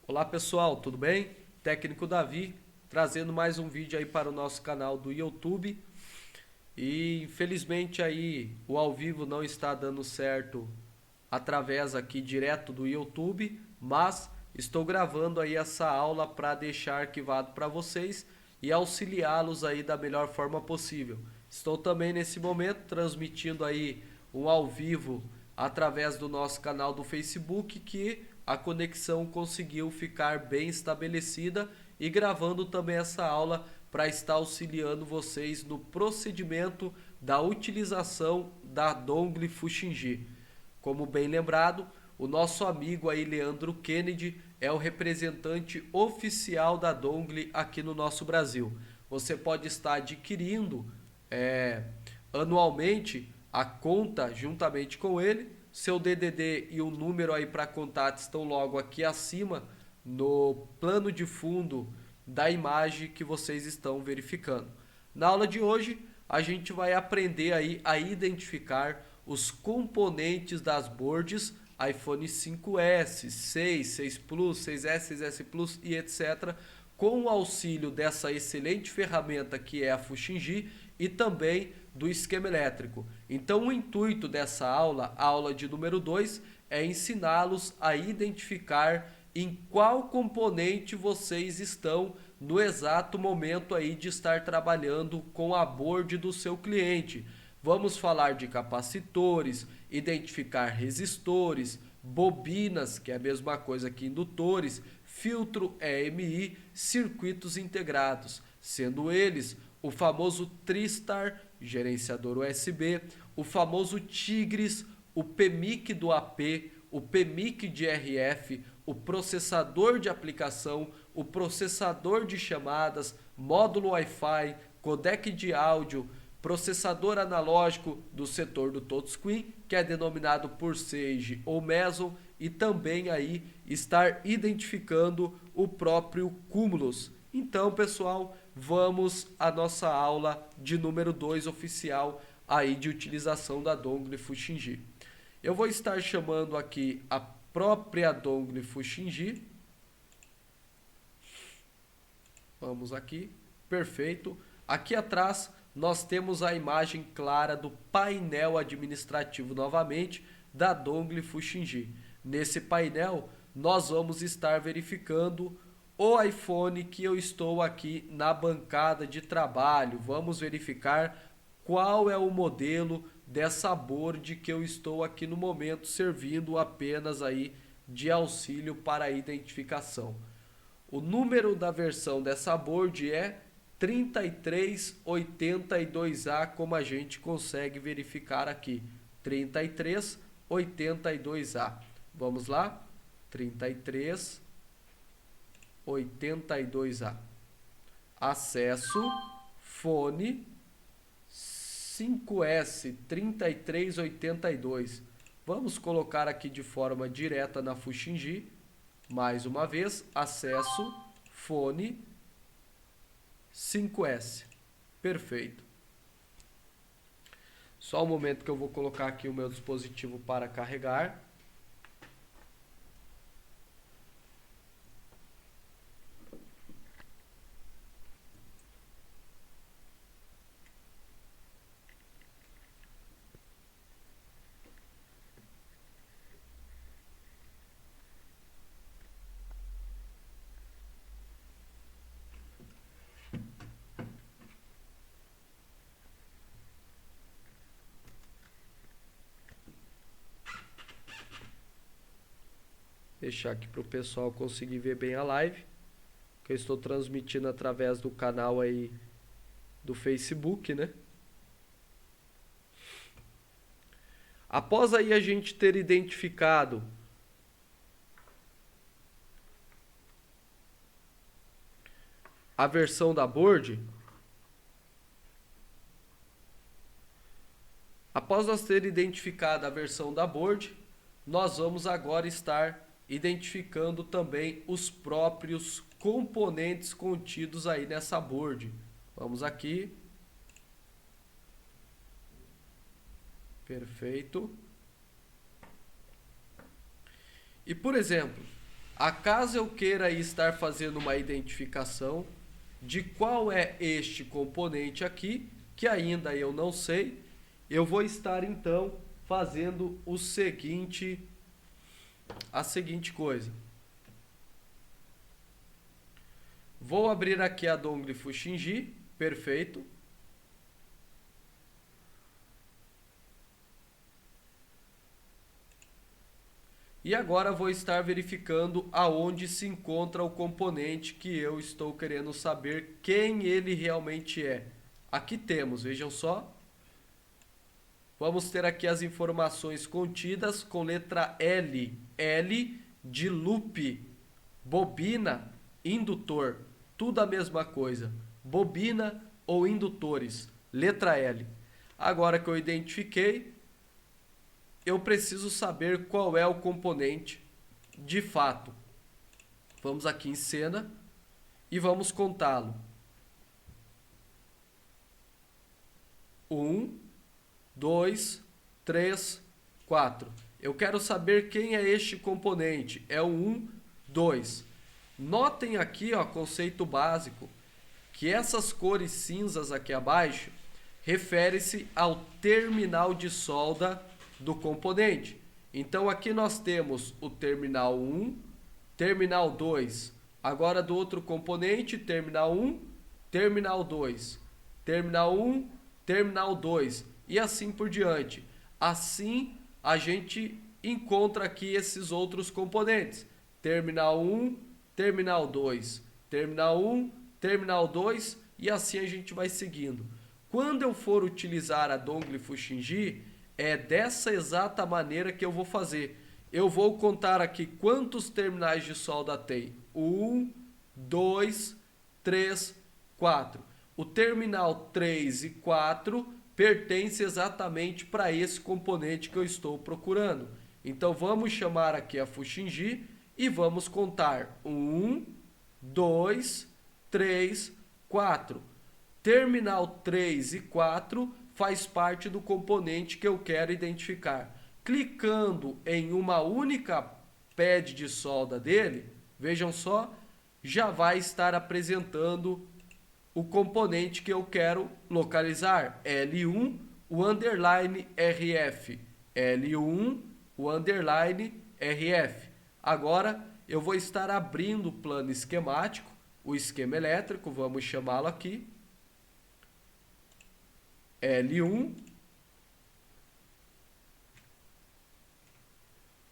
Olá pessoal, tudo bem? Técnico Davi, trazendo mais um vídeo aí para o nosso canal do YouTube. E infelizmente aí o ao vivo não está dando certo através aqui direto do YouTube, mas estou gravando aí essa aula para deixar arquivado para vocês e auxiliá-los aí da melhor forma possível. Estou também nesse momento transmitindo aí um ao vivo através do nosso canal do Facebook, que a conexão conseguiu ficar bem estabelecida, e gravando também essa aula para estar auxiliando vocês no procedimento da utilização da dongle Fuxingyi. Como bem lembrado, o nosso amigo aí Leandro Kennedy é o representante oficial da dongle aqui no nosso Brasil. Você pode estar adquirindo anualmente a conta juntamente com ele. Seu DDD e o número aí para contato estão logo aqui acima no plano de fundo da imagem que vocês estão verificando. Na aula de hoje, a gente vai aprender aí a identificar os componentes das boards iPhone 5S, 6, 6 Plus, 6S, 6S Plus e etc., com o auxílio dessa excelente ferramenta que é a Fuxingyi e também do esquema elétrico. Então o intuito dessa aula, a aula de número 2, é ensiná-los a identificar em qual componente vocês estão no exato momento aí de estar trabalhando com a board do seu cliente. Vamos falar de capacitores, identificar resistores, bobinas, que é a mesma coisa que indutores, filtro EMI, circuitos integrados, sendo eles o famoso Tristar, gerenciador USB, o famoso Tigris, o PMIC do AP, o PMIC de RF, o processador de aplicação, o processador de chamadas, módulo Wi-Fi, codec de áudio, processador analógico do setor do touchscreen, que é denominado por Sage ou Meson, e também aí estar identificando o próprio Cumulus. Então, pessoal, vamos à nossa aula de número 2 oficial aí de utilização da dongle Fuxingyi. Eu vou estar chamando aqui a própria dongle Fuxingyi. Vamos aqui, perfeito. Aqui atrás nós temos a imagem clara do painel administrativo novamente da dongle Fuxingyi. Nesse painel nós vamos estar verificando o iPhone que eu estou aqui na bancada de trabalho. Vamos verificar qual é o modelo dessa board que eu estou aqui no momento servindo apenas aí de auxílio para a identificação. O número da versão dessa board é 3382A, como a gente consegue verificar aqui. 3382A. Vamos lá? 3382A. Acesso, fone 5S 3382. Vamos colocar aqui de forma direta na Fuxingyi. Mais uma vez, acesso, fone 5S. Perfeito. Só um momento que eu vou colocar aqui o meu dispositivo para carregar. Deixar aqui para o pessoal conseguir ver bem a live, que eu estou transmitindo através do canal aí do Facebook, né? Após aí a gente ter identificado a versão da board, após nós ter identificado a versão da board, nós vamos agora estar identificando também os próprios componentes contidos aí nessa board. Vamos aqui. Perfeito. E por exemplo, Acaso eu queira estar fazendo uma identificação de qual é este componente aqui, que ainda eu não sei, eu vou estar então fazendo a seguinte coisa. Vou abrir aqui a Dongle Fuxinji, perfeito. E agora vou estar verificando aonde se encontra o componente que eu estou querendo saber quem ele realmente é. Aqui temos, vejam só. Vamos ter aqui as informações contidas com letra L. L de loop, bobina, indutor. Tudo a mesma coisa. Bobina ou indutores. Letra L. Agora que eu identifiquei, eu preciso saber qual é o componente de fato. Vamos aqui em cena e vamos contá-lo. 1, 2, 3, 4. Eu quero saber quem é este componente. É o 1, 2. Notem aqui, ó, conceito básico, que essas cores cinzas aqui abaixo refere-se ao terminal de solda do componente. Então aqui nós temos o terminal 1, terminal 2. Agora do outro componente, terminal 1, terminal 2. Terminal 1, terminal 2. E assim por diante. Assim a gente encontra aqui esses outros componentes. Terminal 1, terminal 2. Terminal 1, terminal 2. E assim a gente vai seguindo. Quando eu for utilizar a Dongle Fuxinji, é dessa exata maneira que eu vou fazer. Eu vou contar aqui quantos terminais de solda tem. 1, 2, 3, 4. O terminal 3 e 4 pertence exatamente para esse componente que eu estou procurando. Então vamos chamar aqui a Fuxinji e vamos contar 1, 2, 3, 4. Terminal 3 e 4 faz parte do componente que eu quero identificar. Clicando em uma única pad de solda dele, vejam só, já vai estar apresentando o componente que eu quero localizar. L1, o underline RF. L1, o underline RF. Agora eu vou estar abrindo o plano esquemático, o esquema elétrico, vamos chamá-lo aqui. L1,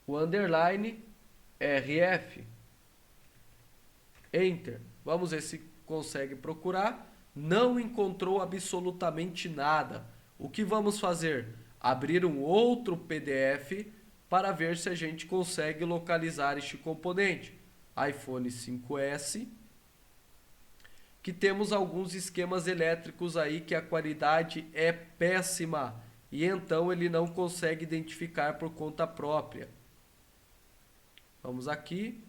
o underline RF. Enter. Vamos ver se consegue procurar. Não encontrou absolutamente nada. O que vamos fazer? Abrir um outro PDF para ver se a gente consegue localizar este componente. iPhone 5S. Que temos alguns esquemas elétricos aí que a qualidade é péssima e então ele não consegue identificar por conta própria. Vamos aqui,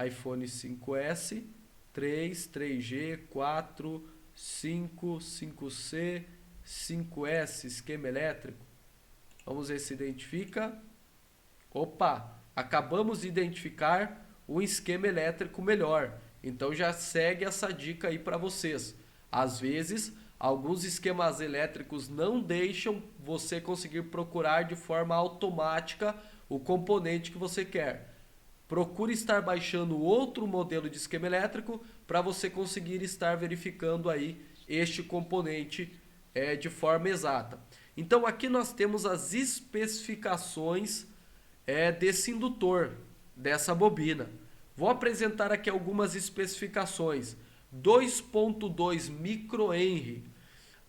iPhone 5S, 3, 3G, 4, 5, 5C, 5S, esquema elétrico. Vamos ver se identifica. Opa, acabamos de identificar um esquema elétrico melhor. Então já segue essa dica aí para vocês. Às vezes, alguns esquemas elétricos não deixam você conseguir procurar de forma automática o componente que você quer. Procure estar baixando outro modelo de esquema elétrico para você conseguir estar verificando aí este componente de forma exata. Então aqui nós temos as especificações desse indutor, dessa bobina. Vou apresentar aqui algumas especificações. 2.2 microhenry.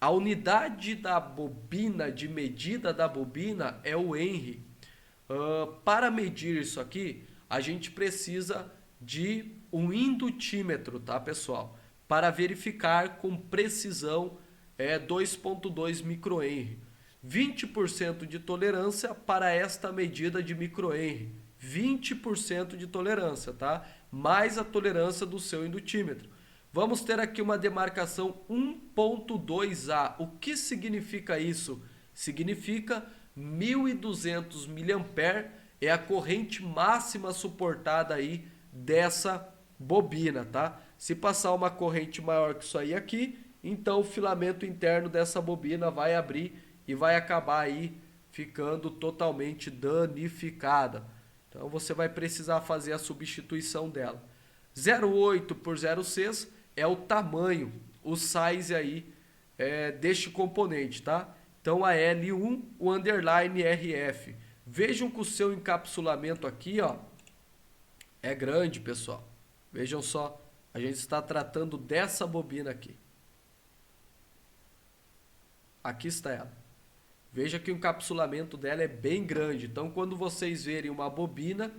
A unidade da bobina, de medida da bobina, é o henry. Para medir isso aqui, a gente precisa de um indutímetro, tá, pessoal? Para verificar com precisão 2.2 microhenry. 20% de tolerância para esta medida de microhenry. 20% de tolerância, tá? Mais a tolerância do seu indutímetro. Vamos ter aqui uma demarcação 1.2A. O que significa isso? Significa 1.200 mA é a corrente máxima suportada aí dessa bobina, tá? Se passar uma corrente maior que isso aí aqui, então o filamento interno dessa bobina vai abrir e vai acabar aí ficando totalmente danificada. Então você vai precisar fazer a substituição dela. 0,8 por 0,6 é o tamanho, o size aí deste componente, tá? Então a L1, o underline RF. Vejam que o seu encapsulamento aqui, ó, é grande, pessoal. Vejam só, a gente está tratando dessa bobina aqui. Aqui está ela. Veja que o encapsulamento dela é bem grande. Então, quando vocês verem uma bobina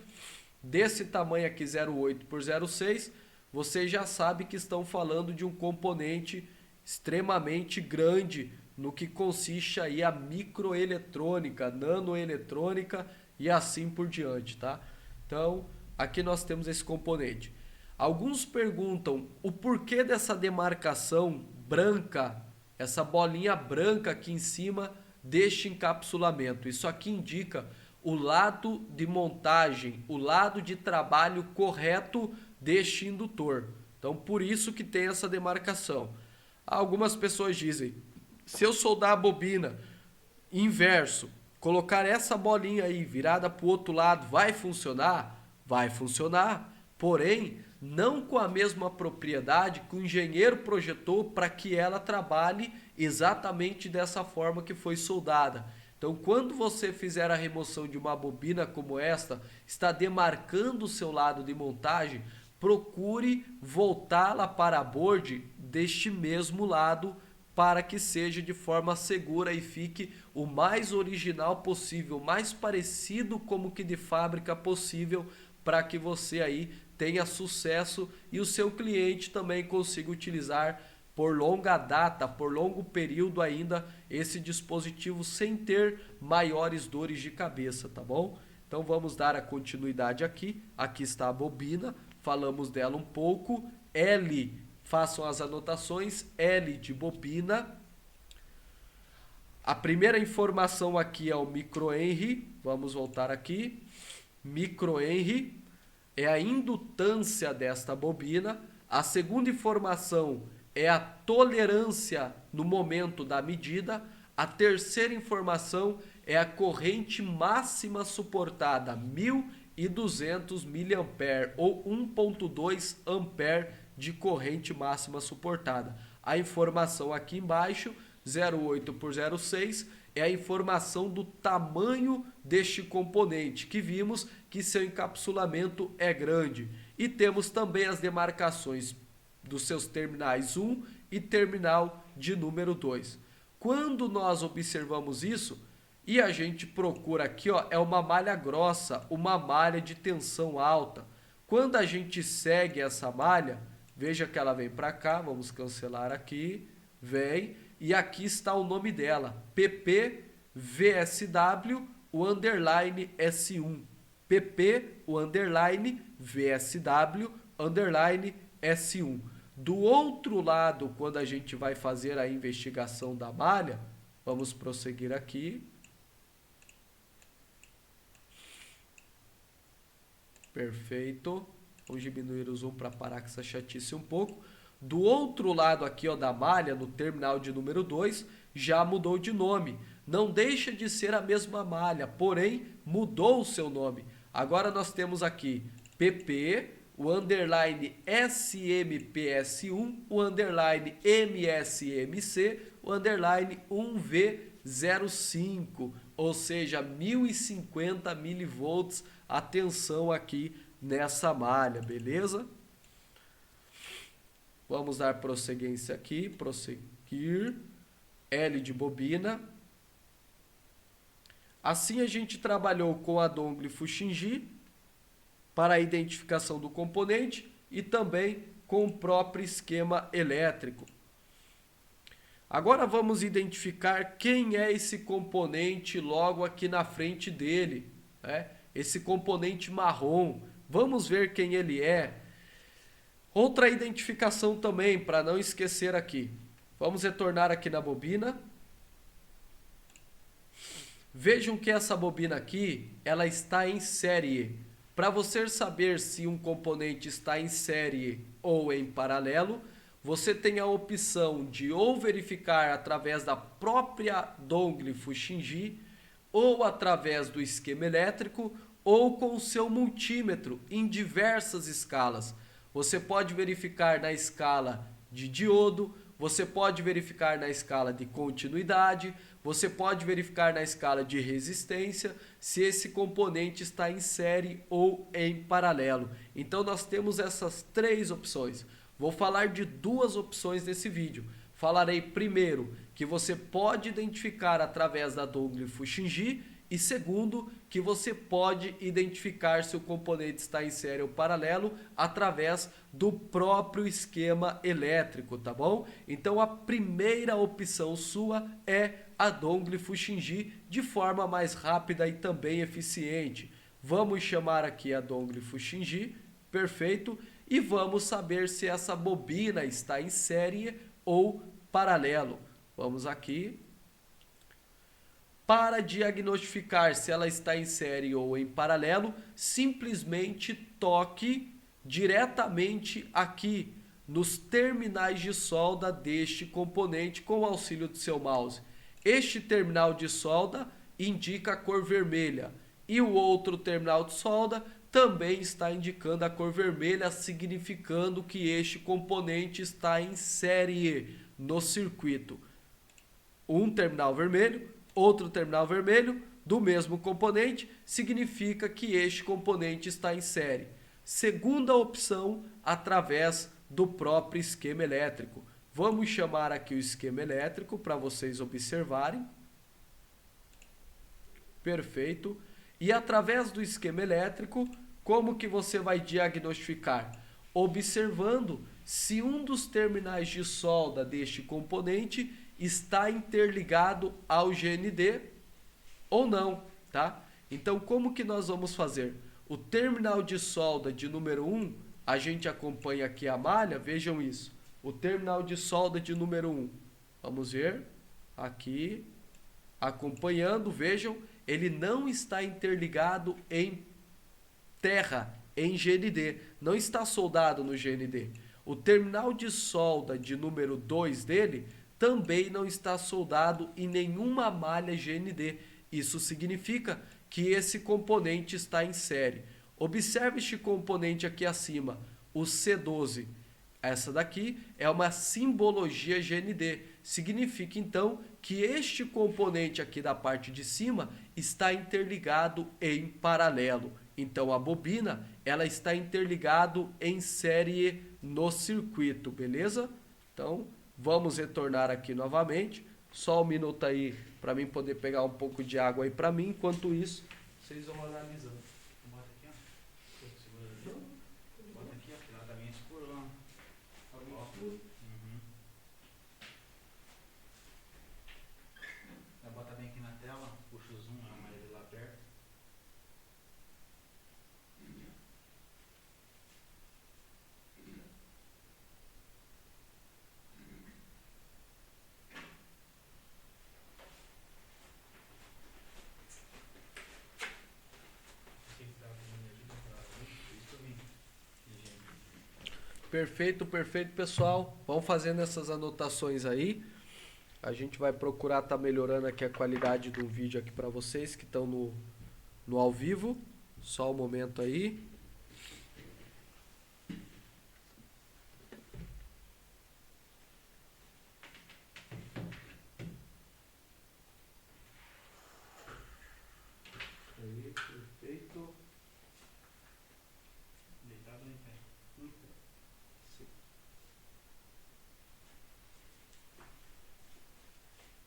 desse tamanho aqui, 0,8 por 0,6, vocês já sabem que estão falando de um componente extremamente grande no que consiste aí a microeletrônica, nanoeletrônica e assim por diante, tá? Então, aqui nós temos esse componente. Alguns perguntam o porquê dessa demarcação branca, essa bolinha branca aqui em cima deste encapsulamento. Isso aqui indica o lado de montagem, o lado de trabalho correto deste indutor. Então, por isso que tem essa demarcação. Algumas pessoas dizem, se eu soldar a bobina inverso, colocar essa bolinha aí virada para o outro lado, vai funcionar? Vai funcionar, porém, não com a mesma propriedade que o engenheiro projetou para que ela trabalhe exatamente dessa forma que foi soldada. Então, quando você fizer a remoção de uma bobina como esta, está demarcando o seu lado de montagem, procure voltá-la para a board deste mesmo lado para que seja de forma segura e fique o mais original possível, mais parecido como que de fábrica possível, para que você aí tenha sucesso e o seu cliente também consiga utilizar por longa data, por longo período ainda, esse dispositivo sem ter maiores dores de cabeça, tá bom? Então vamos dar a continuidade aqui. Aqui está a bobina, falamos dela um pouco. L, façam as anotações, L de bobina. A primeira informação aqui é o microhenry, vamos voltar aqui. Microhenry é a indutância desta bobina. A segunda informação é a tolerância no momento da medida. A terceira informação é a corrente máxima suportada, 1.200 mA ou 1.2 ampere de corrente máxima suportada. A informação aqui embaixo, 0,8 por 0,6, é a informação do tamanho deste componente, que vimos que seu encapsulamento é grande. E temos também as demarcações dos seus terminais 1 e terminal de número 2. Quando nós observamos isso, e a gente procura aqui, ó, é uma malha grossa, uma malha de tensão alta. Quando a gente segue essa malha, veja que ela vem para cá, vamos cancelar aqui, vem, e aqui está o nome dela, PP VSW, o underline S1. PP, o underline VSW, underline S1. Do outro lado, quando a gente vai fazer a investigação da malha, vamos prosseguir aqui. Perfeito. Vamos diminuir o zoom para parar com essa chatice um pouco. Do outro lado aqui, ó, da malha, no terminal de número 2, já mudou de nome. Não deixa de ser a mesma malha, porém mudou o seu nome. Agora nós temos aqui PP, o underline SMPS1, o underline MSMC, o underline 1V05, ou seja, 1050 milivolts a tensão aqui nessa malha, beleza? Vamos dar prosseguência aqui, prosseguir, L de bobina. Assim a gente trabalhou com a dongle Fuxinji para a identificação do componente e também com o próprio esquema elétrico. Agora vamos identificar quem é esse componente logo aqui na frente dele, né? Esse componente marrom. Vamos ver quem ele é. Outra identificação também, para não esquecer aqui. Vamos retornar aqui na bobina. Vejam que essa bobina aqui, ela está em série. Para você saber se um componente está em série ou em paralelo, você tem a opção de ou verificar através da própria dongle Fuxinji, ou através do esquema elétrico, ou com o seu multímetro em diversas escalas. Você pode verificar na escala de diodo, você pode verificar na escala de continuidade, você pode verificar na escala de resistência se esse componente está em série ou em paralelo. Então nós temos essas três opções. Vou falar de duas opções nesse vídeo. Falarei primeiro que você pode identificar através da dongle Fuxinji e segundo que você pode identificar se o componente está em série ou paralelo através do próprio esquema elétrico, tá bom? Então a primeira opção sua é a dongle Fuxinji de forma mais rápida e também eficiente. Vamos chamar aqui a dongle Fuxinji, perfeito, e vamos saber se essa bobina está em série ou paralelo. Vamos aqui. Para diagnosticar se ela está em série ou em paralelo, simplesmente toque diretamente aqui nos terminais de solda deste componente com o auxílio do seu mouse. Este terminal de solda indica a cor vermelha e o outro terminal de solda também está indicando a cor vermelha, significando que este componente está em série no circuito. Um terminal vermelho, outro terminal vermelho do mesmo componente, significa que este componente está em série. Segunda opção, através do próprio esquema elétrico. Vamos chamar aqui o esquema elétrico para vocês observarem. Perfeito. E através do esquema elétrico, como que você vai diagnosticar? Observando se um dos terminais de solda deste componente está interligado ao GND ou não, tá? Então, como que nós vamos fazer? O terminal de solda de número 1, a gente acompanha aqui a malha, vejam isso. O terminal de solda de número 1, vamos ver, aqui, acompanhando, vejam, ele não está interligado em terra, em GND, não está soldado no GND. O terminal de solda de número 2 dele também não está soldado em nenhuma malha GND. Isso significa que esse componente está em série. Observe este componente aqui acima, o C12. Essa daqui é uma simbologia GND. Significa então que este componente aqui da parte de cima está interligado em paralelo. Então a bobina ela está interligado em série no circuito, beleza? Então vamos retornar aqui novamente. Só um minuto aí para mim poder pegar um pouco de água aí para mim. Enquanto isso, vocês vão analisando. Bota aqui, ó. Segura ali. Bota aqui, ó. Que lá tá bem escuro, ó. Tá bem escuro? Uhum. Bota bem aqui na tela. Puxa o zoom, a malha lá perto. Perfeito, perfeito, pessoal. Vamos fazendo essas anotações aí. A gente vai procurar estar melhorando aqui a qualidade do vídeo aqui para vocês que estão no ao vivo. Só um momento aí. Aí, perfeito. Deitado ou em pé? Sim.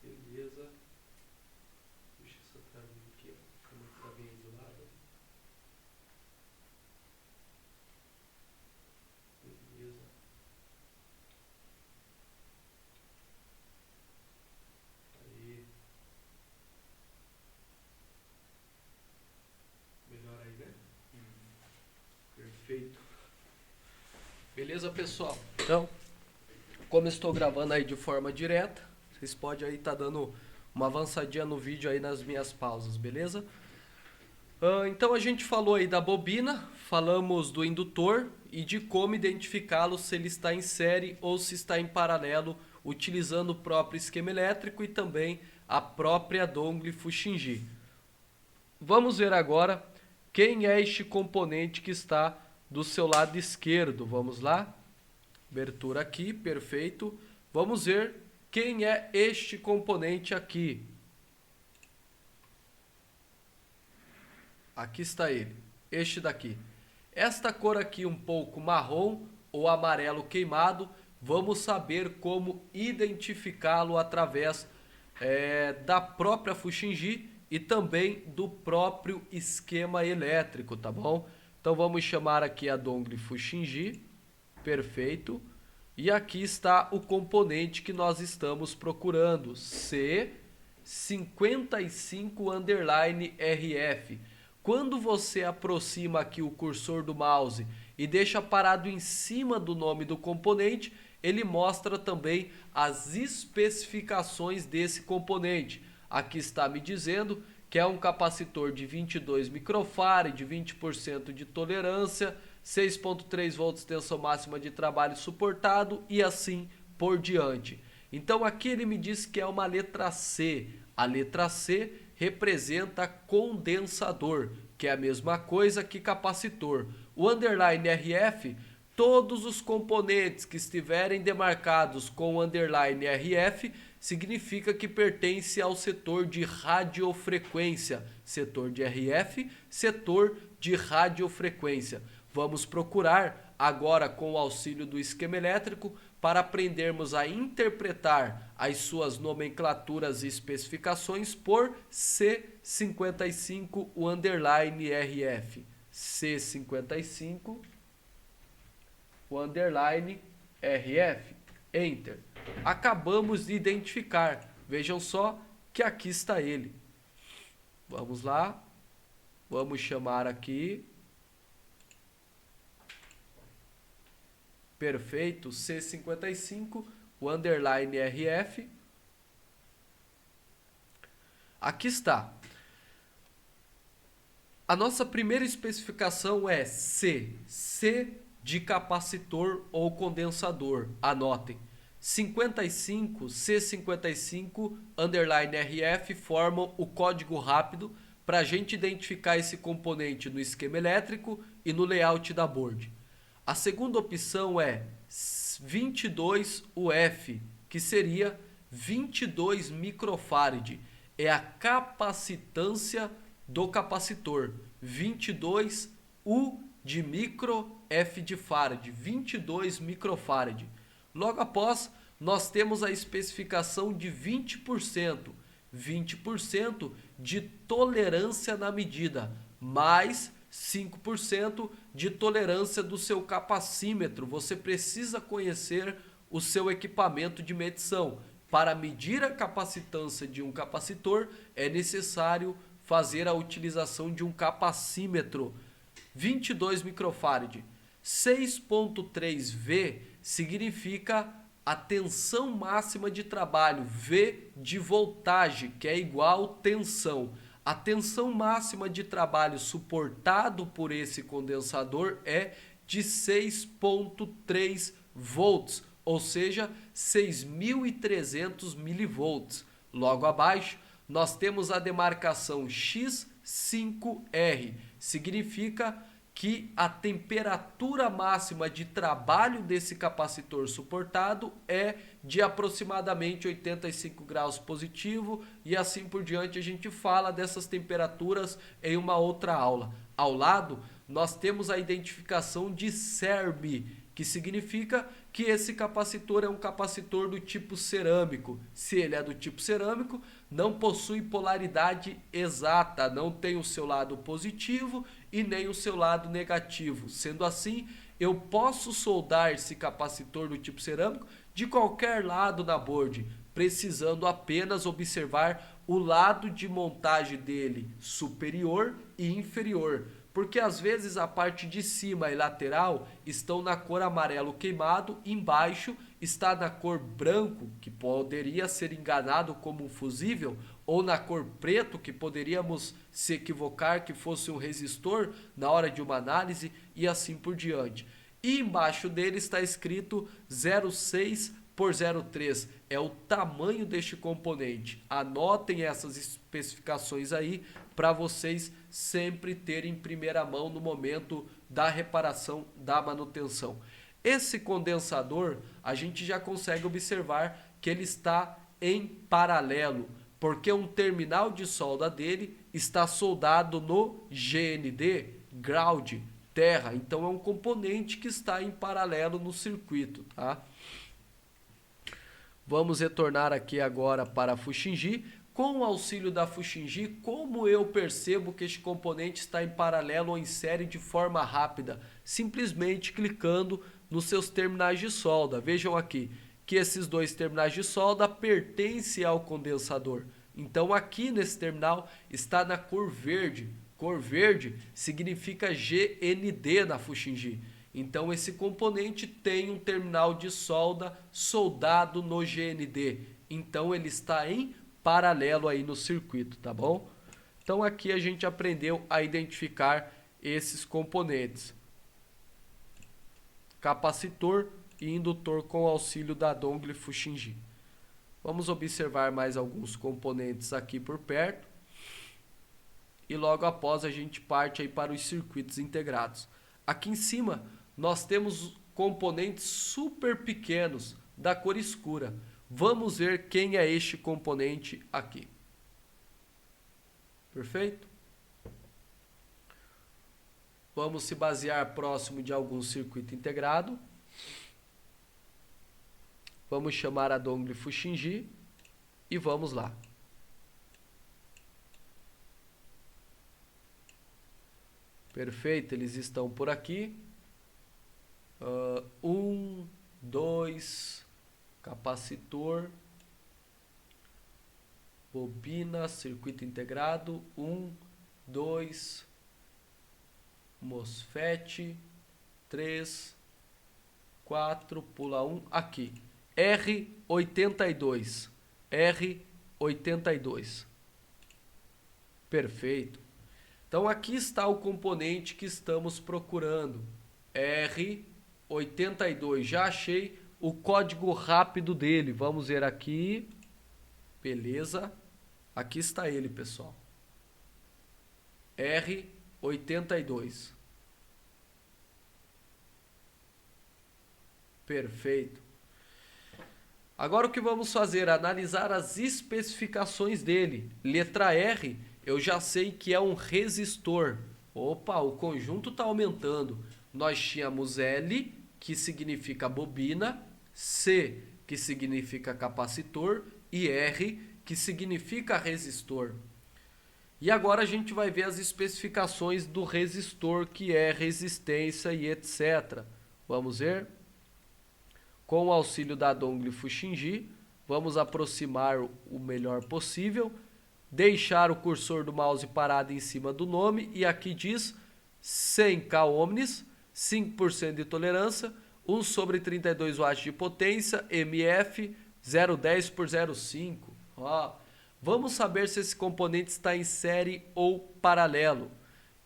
Beleza. Puxa essa travinha aqui, ó. Como tá bem do lado. Beleza. Aí. Melhor aí, né? Perfeito. Beleza, pessoal? Então, como eu estou gravando aí de forma direta, vocês podem aí estar dando uma avançadinha no vídeo aí nas minhas pausas, beleza? Então a gente falou aí da bobina, falamos do indutor e de como identificá-lo se ele está em série ou se está em paralelo, utilizando o próprio esquema elétrico e também a própria dongle Fuxinji. Vamos ver agora quem é este componente que está do seu lado esquerdo. Vamos lá? Abertura aqui, perfeito. Vamos ver quem é este componente aqui. Aqui está ele, este daqui. Esta cor aqui um pouco marrom ou amarelo queimado, vamos saber como identificá-lo através da própria Fuxinji e também do próprio esquema elétrico, tá bom? Então vamos chamar aqui a dongle Fuxinji, perfeito. E aqui está o componente que nós estamos procurando, C55_RF. Quando você aproxima aqui o cursor do mouse e deixa parado em cima do nome do componente, ele mostra também as especificações desse componente. Aqui está me dizendo que é um capacitor de 22 microfarad, 20% de tolerância, 6.3 volts tensão máxima de trabalho suportado e assim por diante. Então aqui ele me diz que é uma letra C. A letra C representa condensador, que é a mesma coisa que capacitor. O underline RF, todos os componentes que estiverem demarcados com underline RF, significa que pertence ao setor de radiofrequência. Setor de RF, setor de radiofrequência. Vamos procurar agora com o auxílio do esquema elétrico para aprendermos a interpretar as suas nomenclaturas e especificações por C55 underline RF. C55 underline RF. Enter. Acabamos de identificar. Vejam só que aqui está ele. Vamos lá. Vamos chamar aqui. Perfeito, C55, o underline RF. Aqui está. A nossa primeira especificação é C. C de capacitor ou condensador. Anotem. 55, C55, underline RF formam o código rápido para a gente identificar esse componente no esquema elétrico e no layout da board. A segunda opção é 22UF, que seria 22 microfarad. É a capacitância do capacitor. 22U de micro, F de farad. 22 microfarad. Logo após, nós temos a especificação de 20%. 20% de tolerância na medida, mais 5% de tolerância do seu capacímetro. Você precisa conhecer o seu equipamento de medição. Para medir a capacitância de um capacitor, é necessário fazer a utilização de um capacímetro. 22 microfarad. 6.3V significa a tensão máxima de trabalho, V de voltagem, que é igual tensão. A tensão máxima de trabalho suportado por esse condensador é de 6.3 volts, ou seja, 6.300 milivolts. Logo abaixo, nós temos a demarcação X5R, significa que a temperatura máxima de trabalho desse capacitor suportado é de aproximadamente 85 graus positivo e assim por diante. A gente fala dessas temperaturas em uma outra aula. Ao lado, nós temos a identificação de CERB, que significa que esse capacitor é um capacitor do tipo cerâmico. Se ele é do tipo cerâmico, não possui polaridade exata, não tem o seu lado positivo e nem o seu lado negativo. Sendo assim, eu posso soldar esse capacitor do tipo cerâmico de qualquer lado na board, precisando apenas observar o lado de montagem dele superior e inferior, Porque às vezes a parte de cima e lateral estão na cor amarelo queimado, embaixo está na cor branco, que poderia ser enganado como um fusível, ou na cor preto, que poderíamos se equivocar que fosse um resistor na hora de uma análise, e assim por diante. E embaixo dele está escrito 0,6 por 0,3, é o tamanho deste componente. Anotem essas especificações aí para vocês sempre terem em primeira mão no momento da reparação, da manutenção. Esse condensador, a gente já consegue observar que ele está em paralelo, porque um terminal de solda dele está soldado no GND, ground, terra. Então é um componente que está em paralelo no circuito, tá? Vamos retornar aqui agora para a Fuxinji. Com o auxílio da Fuxinji, como eu percebo que este componente está em paralelo ou em série de forma rápida? Simplesmente clicando nos seus terminais de solda. Vejam aqui que esses dois terminais de solda pertencem ao condensador. Então aqui nesse terminal está na cor verde. Cor verde significa GND na Fuxinji. Então esse componente tem um terminal de solda soldado no GND. Então ele está em paralelo aí no circuito, tá bom? Então aqui a gente aprendeu a identificar esses componentes. Capacitor e indutor com auxílio da dongle Fuxinji. Vamos observar mais alguns componentes aqui por perto. E logo após a gente parte aí para os circuitos integrados. Aqui em cima nós temos componentes super pequenos da cor escura. Vamos ver quem é este componente aqui. Perfeito? Vamos se basear próximo de algum circuito integrado. Vamos chamar a dongle Fuxinji e vamos lá. Perfeito, eles estão por aqui. 1, 2, capacitor, bobina, circuito integrado, 1, 2, MOSFET, 3, 4, pula 1, aqui, R82, R82, perfeito. Então aqui está o componente que estamos procurando, R82, já achei o código rápido dele, vamos ver aqui, beleza, aqui está ele, pessoal, R82, perfeito. Agora o que vamos fazer? Analisar as especificações dele. Letra R, eu já sei que é um resistor. Opa, o conjunto está aumentando. Nós tínhamos L, que significa bobina, C, que significa capacitor, e R, que significa resistor. E agora a gente vai ver as especificações do resistor, que é resistência e etc. Vamos ver? Com o auxílio da dongle Fuxinji, vamos aproximar o melhor possível, deixar o cursor do mouse parado em cima do nome, e aqui diz 100K ohms, 5% de tolerância, 1 sobre 32 watts de potência, MF 0,10 por 0,5. Ó, vamos saber se esse componente está em série ou paralelo.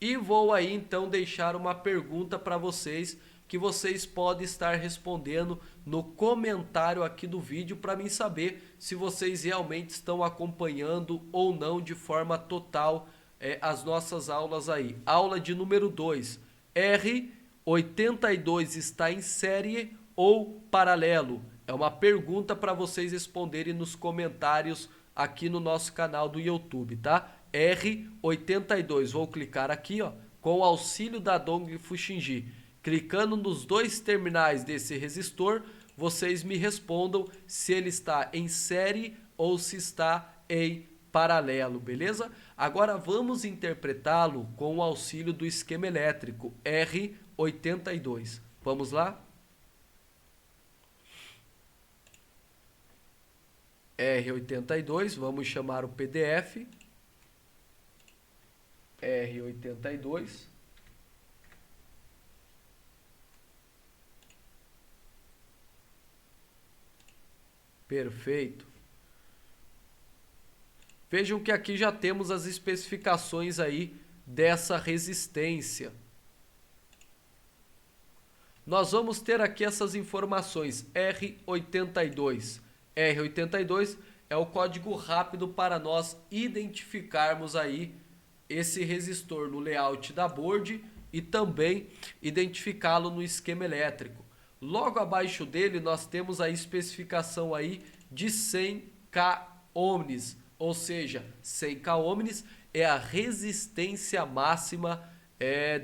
E vou aí então deixar uma pergunta para vocês, que vocês podem estar respondendo no comentário aqui do vídeo para mim saber se vocês realmente estão acompanhando ou não de forma total as nossas aulas aí. Aula de número 2. R82 está em série ou paralelo? É uma pergunta para vocês responderem nos comentários aqui no nosso canal do YouTube, tá? R82. Vou clicar aqui, ó, com o auxílio da dongle Fuxinji. Clicando nos dois terminais desse resistor, vocês me respondam se ele está em série ou se está em paralelo, beleza? Agora vamos interpretá-lo com o auxílio do esquema elétrico R82. Vamos lá? R82, vamos chamar o PDF. R82. Perfeito. Vejam que aqui já temos as especificações aí dessa resistência. Nós vamos ter aqui essas informações R82. R82 é o código rápido para nós identificarmos aí esse resistor no layout da board e também identificá-lo no esquema elétrico. Logo abaixo dele nós temos a especificação aí de 100K ohms, ou seja, 100K ohms é a resistência máxima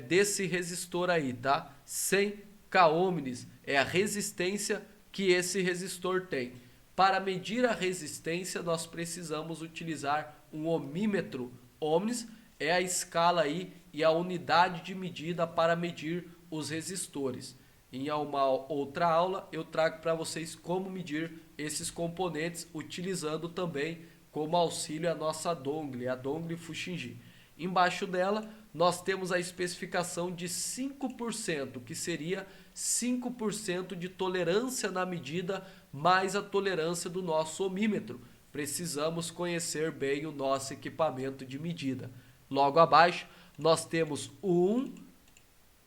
desse resistor aí, tá? 100K ohms é a resistência que esse resistor tem. Para medir a resistência, nós precisamos utilizar um ohmímetro. Ohms é a escala aí e a unidade de medida para medir os resistores. Em uma outra aula, eu trago para vocês como medir esses componentes, utilizando também como auxílio a nossa dongle, a dongle Fuxinji. Embaixo dela, nós temos a especificação de 5%, que seria 5% de tolerância na medida, mais a tolerância do nosso ohmímetro. Precisamos conhecer bem o nosso equipamento de medida. Logo abaixo, nós temos 1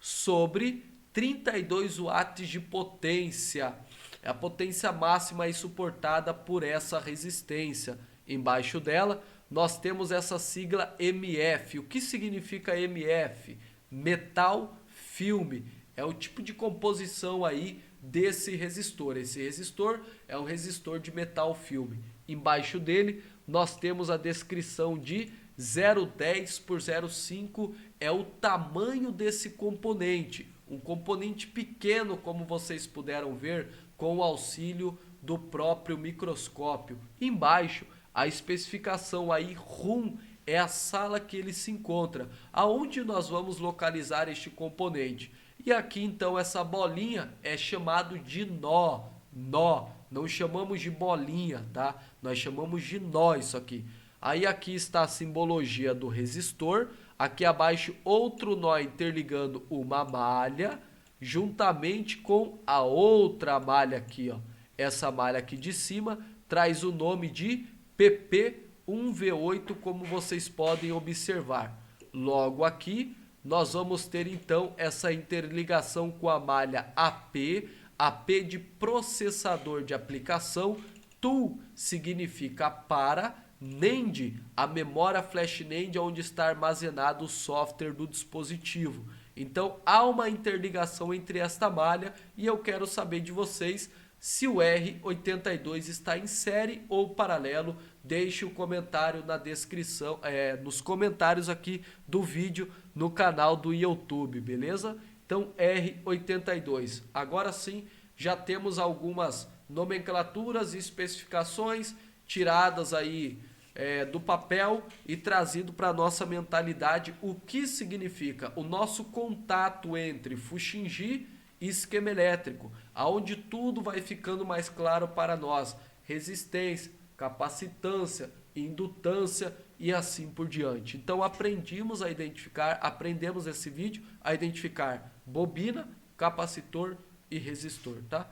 sobre 32 watts de potência. É a potência máxima aí suportada por essa resistência. Embaixo dela, nós temos essa sigla MF. O que significa MF? Metal Filme. É o tipo de composição aí desse resistor. Esse resistor é um resistor de metal filme. Embaixo dele, nós temos a descrição de 0,10 por 0,5 é o tamanho desse componente. Um componente pequeno, como vocês puderam ver, com o auxílio do próprio microscópio. Embaixo, a especificação aí RUM é a sala que ele se encontra, aonde nós vamos localizar este componente. E aqui então essa bolinha é chamado de nó, não chamamos de bolinha, tá? Nós chamamos de nó isso aqui. Aí aqui está a simbologia do resistor, aqui abaixo outro nó interligando uma malha, juntamente com a outra malha aqui, ó. Essa malha aqui de cima traz o nome de PP1V8, como vocês podem observar. Logo aqui, nós vamos ter então essa interligação com a malha AP, AP de processador de aplicação, TOO significa para, NAND, a memória flash NAND onde está armazenado o software do dispositivo. Então há uma interligação entre esta malha e eu quero saber de vocês se o R82 está em série ou paralelo. Deixe o comentário na descrição, nos comentários aqui do vídeo no canal do YouTube, beleza? Então R82. Agora sim, já temos algumas nomenclaturas e especificações tiradas aí do papel e trazido para a nossa mentalidade o que significa o nosso contato entre Fuxinji e esquema elétrico, aonde tudo vai ficando mais claro para nós, resistência, capacitância, indutância e assim por diante. Então aprendemos esse vídeo a identificar bobina, capacitor e resistor, tá?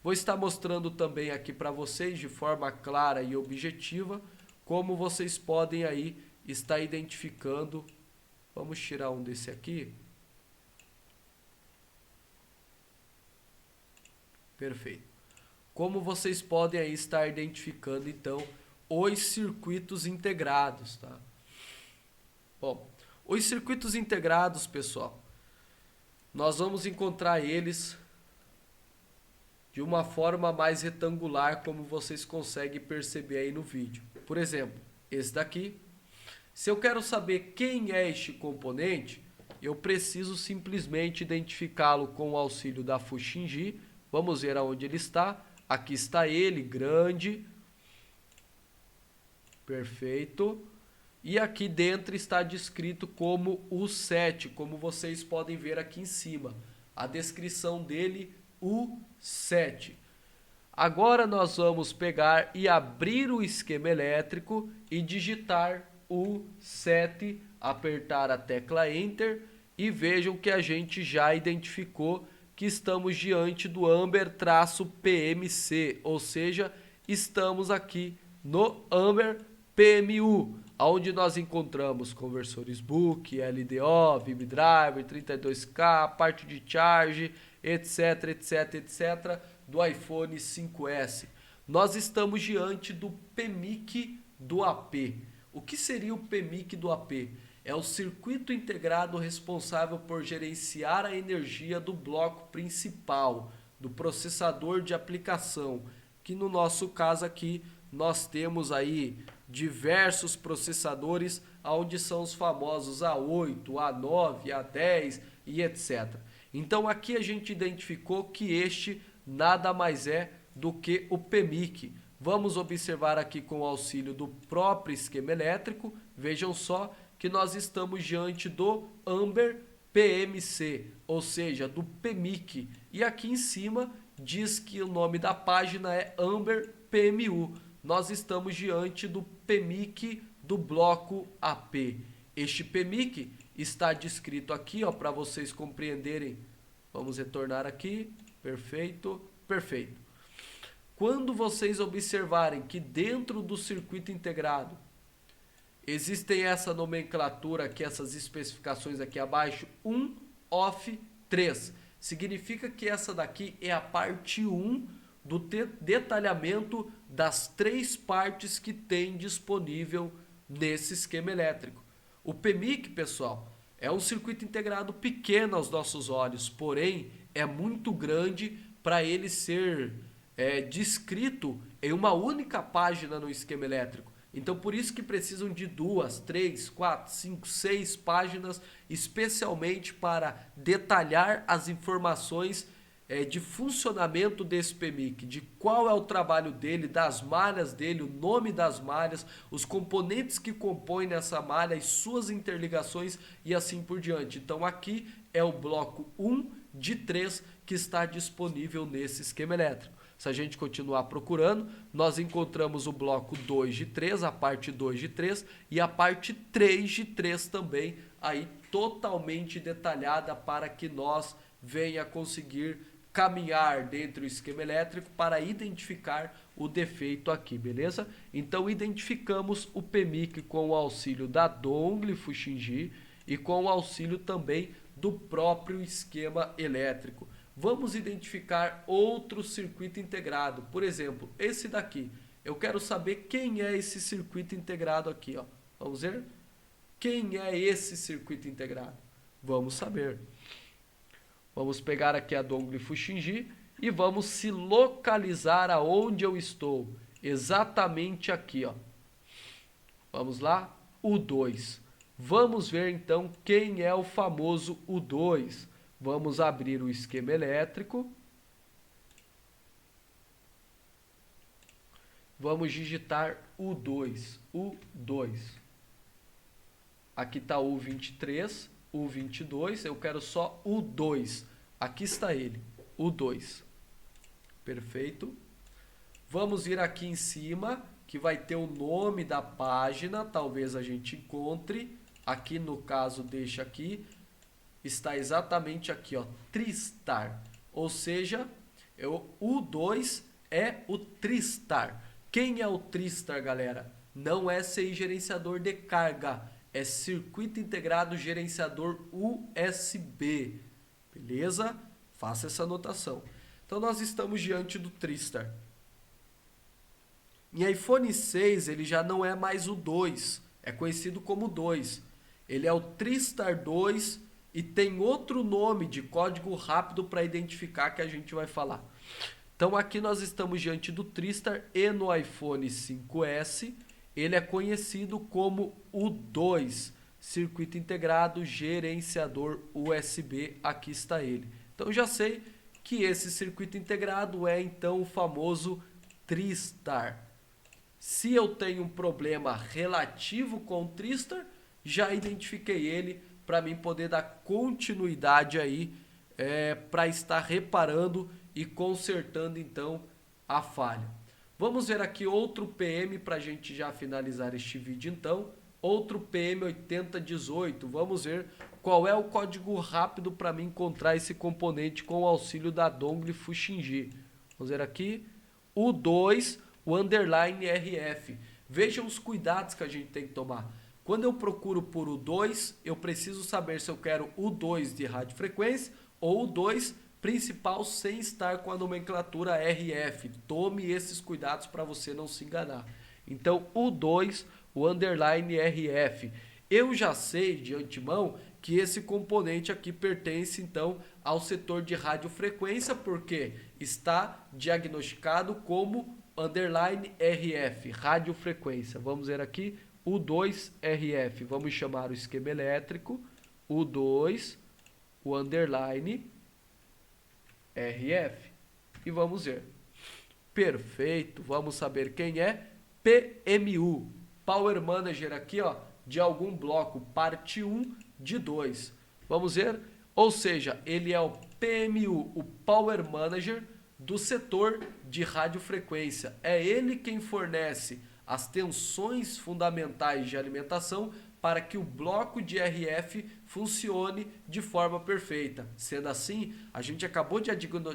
Vou estar mostrando também aqui para vocês de forma clara e objetiva como vocês podem aí estar identificando. Vamos tirar um desse aqui. Perfeito. Como vocês podem aí estar identificando então os circuitos integrados, tá? Bom, os circuitos integrados, pessoal, nós vamos encontrar eles de uma forma mais retangular, como vocês conseguem perceber aí no vídeo. Por exemplo, esse daqui, se eu quero saber quem é este componente, eu preciso simplesmente identificá-lo com o auxílio da Fuxinji. Vamos ver aonde ele está. Aqui está ele, grande. Perfeito. E aqui dentro está descrito como U7, como vocês podem ver aqui em cima. A descrição dele, U7. Agora nós vamos pegar e abrir o esquema elétrico e digitar U7, apertar a tecla Enter e vejam que a gente já identificou que estamos diante do Amber-PMC, ou seja, estamos aqui no Amber PMU, onde nós encontramos conversores book, LDO, VIB Driver, 32K, parte de charge, etc, etc, etc, do iPhone 5S. Nós estamos diante do PMIC do AP. O que seria o PMIC do AP? É o circuito integrado responsável por gerenciar a energia do bloco principal, do processador de aplicação, que no nosso caso aqui nós temos aí diversos processadores, onde são os famosos A8, A9, A10 e etc. Então aqui a gente identificou que este nada mais é do que o PMIC. Vamos observar aqui com o auxílio do próprio esquema elétrico, vejam só que nós estamos diante do Amber PMC, ou seja, do PMIC. E aqui em cima diz que o nome da página é Amber PMU. Nós estamos diante do PMIC do bloco AP. Este PMIC está descrito aqui, ó, para vocês compreenderem. Vamos retornar aqui. Perfeito, perfeito. Quando vocês observarem que dentro do circuito integrado existem essa nomenclatura aqui, essas especificações aqui abaixo, 1, off, 3. Significa que essa daqui é a parte 1 do detalhamento das 3 partes que tem disponível nesse esquema elétrico. O PMIC, pessoal, é um circuito integrado pequeno aos nossos olhos, porém é muito grande para ele ser descrito em uma única página no esquema elétrico. Então por isso que precisam de 2, 3, 4, 5, 6 páginas especialmente para detalhar as informações de funcionamento desse PMIC, de qual é o trabalho dele, das malhas dele, o nome das malhas, os componentes que compõem nessa malha e suas interligações e assim por diante. Então aqui é o bloco 1 de 3 que está disponível nesse esquema elétrico. Se a gente continuar procurando, nós encontramos o bloco 2 de 3, a parte 2 de 3 e a parte 3 de 3 também, aí totalmente detalhada para que nós venha conseguir caminhar dentro do esquema elétrico para identificar o defeito aqui, beleza? Então identificamos o PMIC com o auxílio da dongle Fuxinji e com o auxílio também do próprio esquema elétrico. Vamos identificar outro circuito integrado, por exemplo, esse daqui. Eu quero saber quem é esse circuito integrado aqui, ó. Vamos ver? Quem é esse circuito integrado? Vamos saber. Vamos pegar aqui a dongle Fuxinji e vamos se localizar aonde eu estou. Exatamente aqui, ó. Vamos lá? U2. Vamos ver então quem é o famoso U2. Vamos abrir o esquema elétrico. Vamos digitar U2. U2. Aqui está U23, U22. Eu quero só U2. Aqui está ele, U2. Perfeito. Vamos vir aqui em cima, que vai ter o nome da página. Talvez a gente encontre. Aqui no caso, deixa aqui. Está exatamente aqui, ó, Tristar, ou seja, o U2 é o Tristar. Quem é o Tristar, galera? Não é CI gerenciador de carga, é circuito integrado gerenciador USB, beleza? Faça essa anotação. Então nós estamos diante do Tristar. Em iPhone 6 ele já não é mais o 2, é conhecido como 2. Ele é o Tristar 2 e tem outro nome de código rápido para identificar que a gente vai falar. Então aqui nós estamos diante do Tristar e no iPhone 5S ele é conhecido como U2, circuito integrado gerenciador USB, aqui está ele. Então já sei que esse circuito integrado é então o famoso Tristar. Se eu tenho um problema relativo com o Tristar, já identifiquei ele para mim poder dar continuidade aí para estar reparando e consertando então a falha. Vamos ver aqui outro PM para a gente já finalizar este vídeo então. Outro PM8018. Vamos ver qual é o código rápido para mim encontrar esse componente com o auxílio da dongle Fuxinji. Vamos ver aqui. U2, o underline RF. Vejam os cuidados que a gente tem que tomar. Quando eu procuro por U2, eu preciso saber se eu quero U2 de radiofrequência ou U2 principal sem estar com a nomenclatura RF. Tome esses cuidados para você não se enganar. Então, U2, o underline RF. Eu já sei de antemão que esse componente aqui pertence então ao setor de radiofrequência, porque está diagnosticado como underline RF, radiofrequência. Vamos ver aqui, U2 RF. Vamos chamar o esquema elétrico, U2, o underline RF. E vamos ver. Perfeito, vamos saber quem é. PMU, Power Manager aqui, ó, de algum bloco, parte 1 de 2. Vamos ver? Ou seja, ele é o PMU, o Power Manager do setor de radiofrequência. É ele quem fornece as tensões fundamentais de alimentação para que o bloco de RF funcione de forma perfeita. Sendo assim, a gente acabou de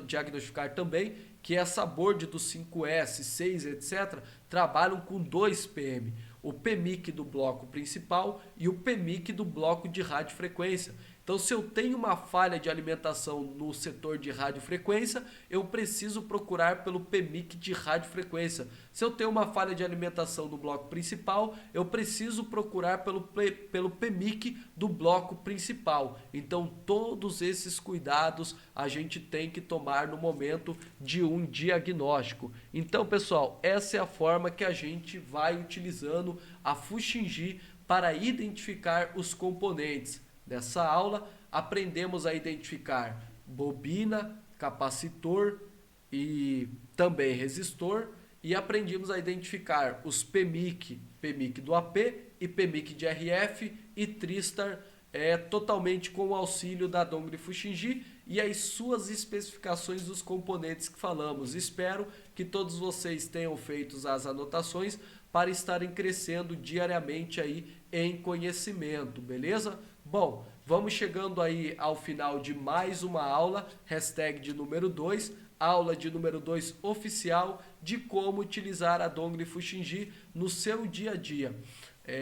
diagnosticar também que essa board do 5S, 6, etc., trabalham com 2 PM. O PMIC do bloco principal e o PMIC do bloco de radiofrequência. Então, se eu tenho uma falha de alimentação no setor de radiofrequência, eu preciso procurar pelo PMIC de radiofrequência. Se eu tenho uma falha de alimentação no bloco principal, eu preciso procurar pelo PMIC do bloco principal. Então, todos esses cuidados a gente tem que tomar no momento de um diagnóstico. Então, pessoal, essa é a forma que a gente vai utilizando a Fuxinji para identificar os componentes. Nessa aula, aprendemos a identificar bobina, capacitor e também resistor, e aprendemos a identificar os PMIC, PMIC do AP e PMIC de RF e Tristar totalmente com o auxílio da Dongle Fuxinji e as suas especificações dos componentes que falamos. Espero que todos vocês tenham feito as anotações para estarem crescendo diariamente aí em conhecimento, beleza? Bom, vamos chegando aí ao final de mais uma aula, hashtag de número 2, aula de número 2 oficial de como utilizar a Dongle Fuxinji no seu dia a dia.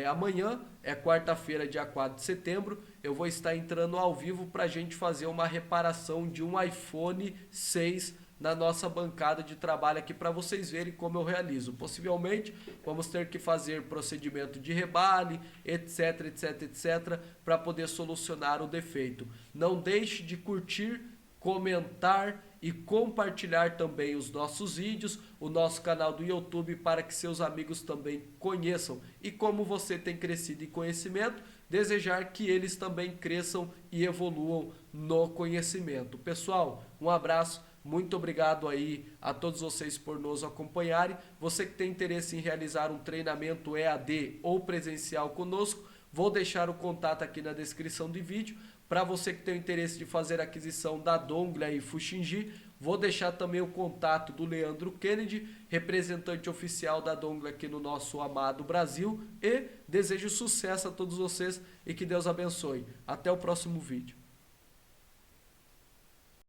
Amanhã, é quarta-feira, dia 4 de setembro, eu vou estar entrando ao vivo para a gente fazer uma reparação de um iPhone 6 na nossa bancada de trabalho aqui para vocês verem como eu realizo. Possivelmente vamos ter que fazer procedimento de rebale, etc, etc, etc, para poder solucionar o defeito. Não deixe de curtir, comentar e compartilhar também os nossos vídeos, o nosso canal do YouTube, para que seus amigos também conheçam. E como você tem crescido em conhecimento, desejar que eles também cresçam e evoluam no conhecimento. Pessoal, um abraço. Muito obrigado aí a todos vocês por nos acompanharem. Você que tem interesse em realizar um treinamento EAD ou presencial conosco, vou deixar o contato aqui na descrição do vídeo. Para você que tem interesse de fazer a aquisição da Dongle e Fuxinji, vou deixar também o contato do Leandro Kennedy, representante oficial da Dongle aqui no nosso amado Brasil. E desejo sucesso a todos vocês e que Deus abençoe. Até o próximo vídeo.